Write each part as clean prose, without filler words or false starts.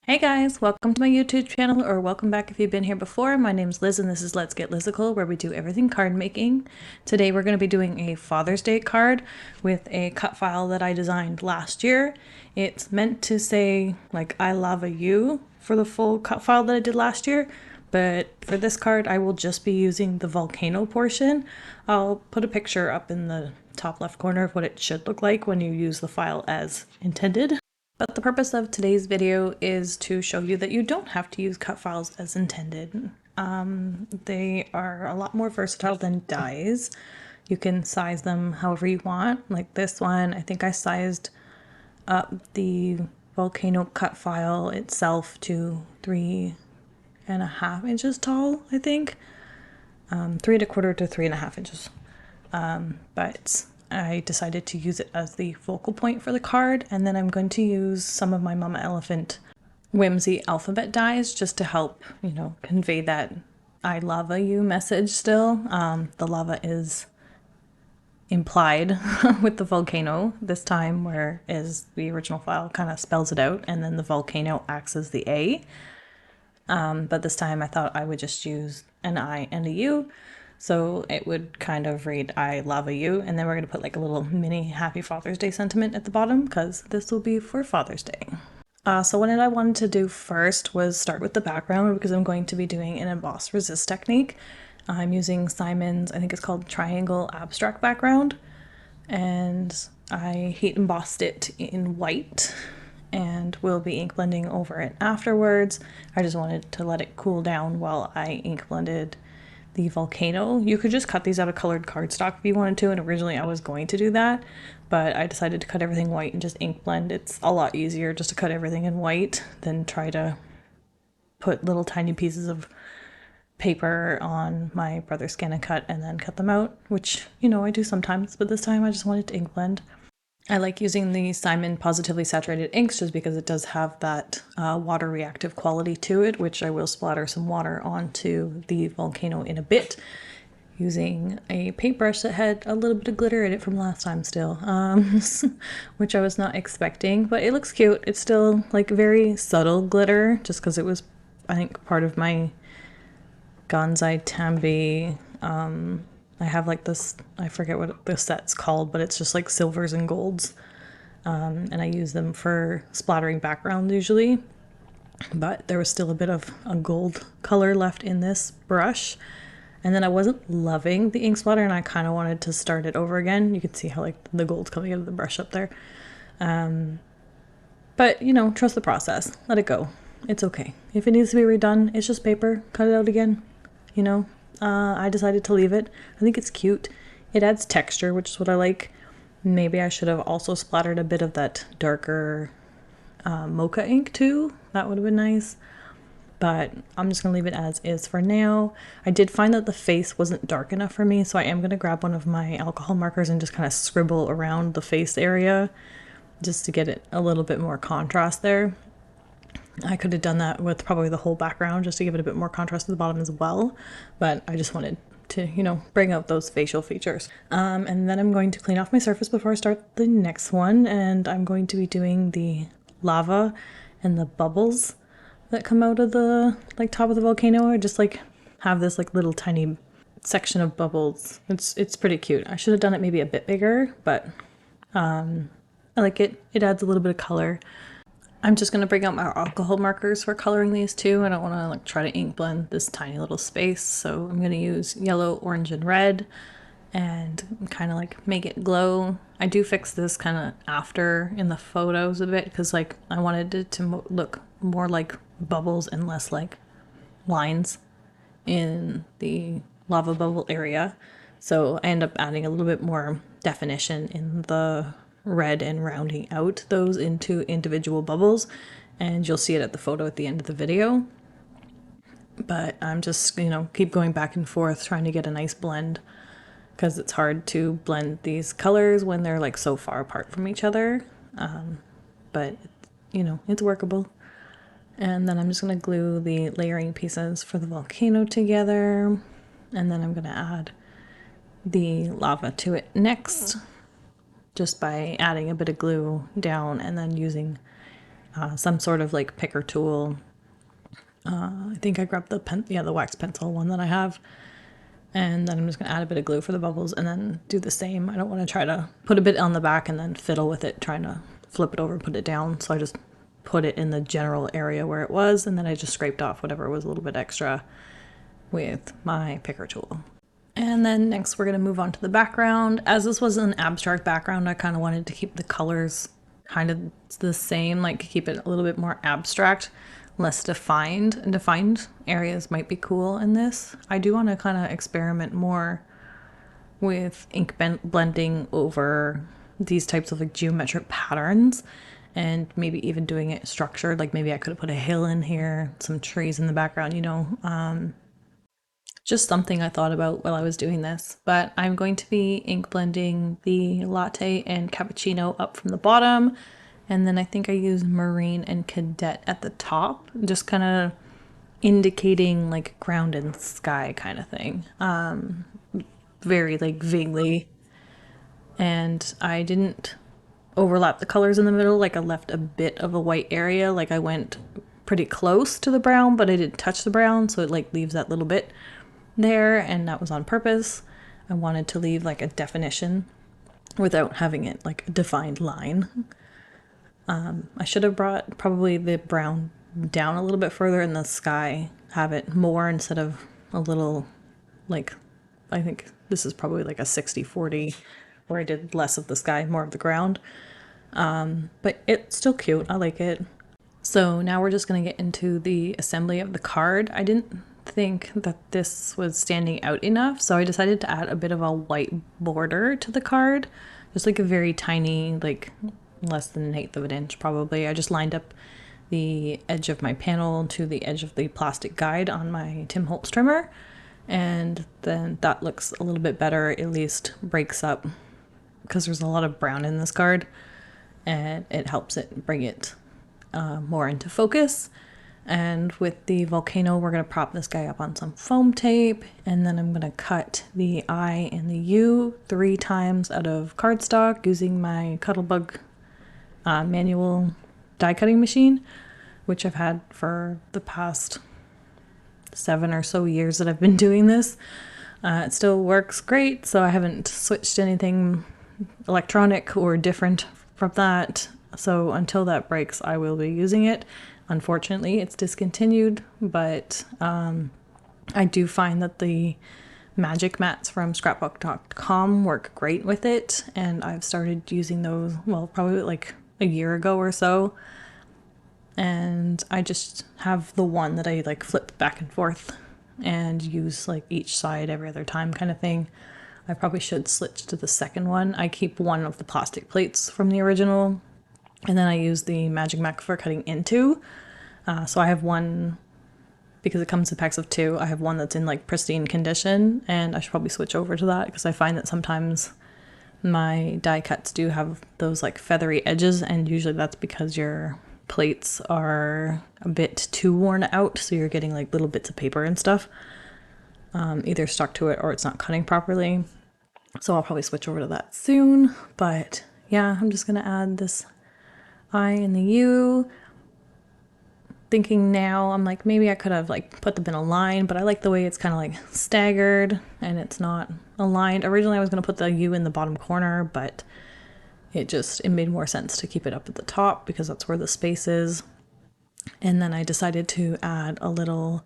Hey guys, welcome to my YouTube channel, or welcome back if you've been here before. My name's Liz and this is Let's Get Lizical, where we do everything card making. Today we're going to be doing a Father's Day card with a cut file that I designed last year. It's meant to say like I love you for the full cut file that I did last year, but for this card I will just be using the volcano portion. I'll put a picture up in the top left corner of what it should look like when you use the file as intended. But the purpose of today's video is to show you that you don't have to use cut files as intended. They are a lot more versatile than dies. You can size them however you want. Like this one, I think I sized up the volcano cut file itself to 3.5 inches tall, I think. 3.25 to 3.5 inches. But I decided to use it as the focal point for the card, and then I'm going to use some of my Mama Elephant Whimsy alphabet dies just to help, convey that I lava you message still. The lava is implied with the volcano this time, whereas the original file kind of spells it out, and then the volcano acts as the A. But this time I thought I would just use an I and a U. So it would kind of read, I love you, and then we're going to put like a little mini Happy Father's Day sentiment at the bottom because this will be for Father's Day. So what I wanted to do first was start with the background because I'm going to be doing an emboss resist technique. I'm using Simon's, I think it's called Triangle Abstract Background, and I heat embossed it in white and will be ink blending over it afterwards. I just wanted to let it cool down while I ink blended the volcano. You could just cut these out of colored cardstock if you wanted to, and originally I was going to do that, but I decided to cut everything white and just ink blend. It's a lot easier just to cut everything in white than try to put little tiny pieces of paper on my brother's ScanNCut and then cut them out, which, I do sometimes, but this time I just wanted to ink blend. I like using the Simon Positively Saturated inks just because it does have that water reactive quality to it, which I will splatter some water onto the volcano in a bit using a paintbrush that had a little bit of glitter in it from last time still, which I was not expecting, but it looks cute. It's still like very subtle glitter just because it was, I think, part of my Gansai Tambi I have like this, I forget what the set's called, but it's just like silvers and golds. And I use them for splattering backgrounds usually. But there was still a bit of a gold color left in this brush. And then I wasn't loving the ink splatter and I kind of wanted to start it over again. You can see how like the gold's coming out of the brush up there. But trust the process. Let it go. It's okay. If it needs to be redone, it's just paper. Cut it out again. I decided to leave it. I think it's cute. It adds texture, which is what I like. Maybe I should have also splattered a bit of that darker mocha ink too. That would have been nice. But I'm just going to leave it as is for now. I did find that the face wasn't dark enough for me, so I am going to grab one of my alcohol markers and just kind of scribble around the face area just to get it a little bit more contrast there. I could have done that with probably the whole background just to give it a bit more contrast to the bottom as well, but I just wanted to, bring out those facial features. And then I'm going to clean off my surface before I start the next one, and I'm going to be doing the lava and the bubbles that come out of the top of the volcano. I just have this little tiny section of bubbles. It's pretty cute. I should have done it maybe a bit bigger, but I like it. It adds a little bit of color. I'm just going to bring out my alcohol markers for coloring these too. I don't want to try to ink blend this tiny little space, so I'm going to use yellow, orange, and red and kind of make it glow. I do fix this kind of after in the photos a bit because I wanted it to look more like bubbles and less like lines in the lava bubble area. So I end up adding a little bit more definition in the red and rounding out those into individual bubbles, and you'll see it at the photo at the end of the video. But I'm just keep going back and forth trying to get a nice blend because it's hard to blend these colors when they're so far apart from each other, but it's workable. And then I'm just going to glue the layering pieces for the volcano together, and then I'm going to add the lava to it next just by adding a bit of glue down and then using some sort of like picker tool. I think I grabbed the wax pencil one that I have. And then I'm just going to add a bit of glue for the bubbles and then do the same. I don't want to try to put a bit on the back and then fiddle with it, trying to flip it over and put it down. So I just put it in the general area where it was, and then I just scraped off whatever was a little bit extra with my picker tool. And then next we're going to move on to the background. As this was an abstract background, I kind of wanted to keep the colors kind of the same, like keep it a little bit more abstract, less defined. And defined areas might be cool in this. I do want to kind of experiment more with ink blending over these types of like geometric patterns, and maybe even doing it structured. Like maybe I could have put a hill in here, some trees in the background, you know, just something I thought about while I was doing this. But I'm going to be ink blending the latte and cappuccino up from the bottom. And then I think I use marine and cadet at the top, just kind of indicating like ground and sky kind of thing. Very like vaguely. And I didn't overlap the colors in the middle. Like I left a bit of a white area. Like I went pretty close to the brown, but I didn't touch the brown. So it like leaves that little bit there, and that was on purpose. I wanted to leave like a definition without having it like a defined line. I should have brought probably the brown down a little bit further in the sky, have it more instead of a little, like, I think this is probably like a 60-40 where I did less of the sky, more of the ground. But it's still cute. I like it. So now we're just going to get into the assembly of the card. I didn't think that this was standing out enough, so I decided to add a bit of a white border to the card, just like a very tiny, like less than 1/8 of an inch probably. I just lined up the edge of my panel to the edge of the plastic guide on my Tim Holtz trimmer, and then that looks a little bit better. At least breaks up, because there's a lot of brown in this card, and it helps it bring it more into focus. And with the volcano, we're going to prop this guy up on some foam tape, and then I'm going to cut the I and the U 3 times out of cardstock using my Cuttlebug manual die cutting machine, which I've had for the past 7 or so years that I've been doing this. It still works great, so I haven't switched anything electronic or different from that. So until that breaks, I will be using it. Unfortunately, it's discontinued, but I do find that the magic mats from scrapbook.com work great with it, and I've started using those, well, probably like a year ago or so. And I just have the one that I like flip back and forth and use like each side every other time kind of thing. I probably should switch to the second one. I keep one of the plastic plates from the original, and then I use the Magic Mat for cutting into. So I have one, because it comes in packs of 2, I have one that's in like pristine condition, and I should probably switch over to that, because I find that sometimes my die cuts do have those like feathery edges, and usually that's because your plates are a bit too worn out, so you're getting like little bits of paper and stuff either stuck to it or it's not cutting properly. So I'll probably switch over to that soon. But yeah, I'm just gonna add this I and the U. Thinking now, I'm like, maybe I could have like put them in a line, but I like the way it's kind of like staggered and it's not aligned. Originally I was gonna put the U in the bottom corner, but it made more sense to keep it up at the top because that's where the space is. And then I decided to add a little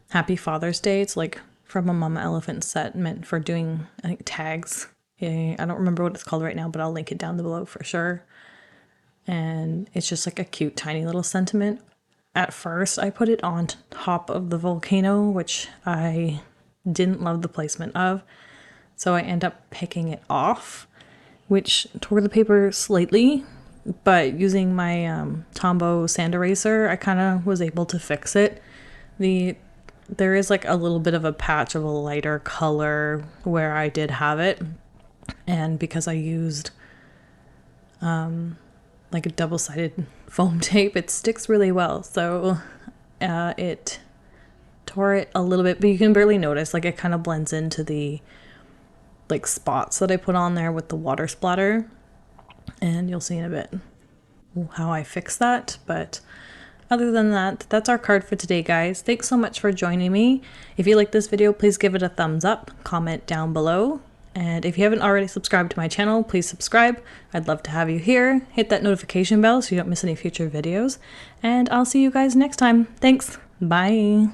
Happy Father's Day. It's like from a Mama Elephant set meant for doing, I think, tags. I don't remember what it's called right now, but I'll link it down below for sure. And it's just like a cute, tiny little sentiment. At first, I put it on top of the volcano, which I didn't love the placement of. So I end up picking it off, which tore the paper slightly, but using my Tombow sand eraser, I kind of was able to fix it. There is like a little bit of a patch of a lighter color where I did have it, and because I used like a double-sided foam tape, it sticks really well. So it tore it a little bit, but you can barely notice. Like it kind of blends into the like spots that I put on there with the water splatter, and you'll see in a bit. how I fix that, but other than that, that's our card for today, guys. Thanks so much for joining me. If you like this video, please give it a thumbs up, comment down below, and if you haven't already subscribed to my channel, please subscribe. I'd love to have you here. Hit that notification bell so you don't miss any future videos, and I'll see you guys next time. Thanks. Bye.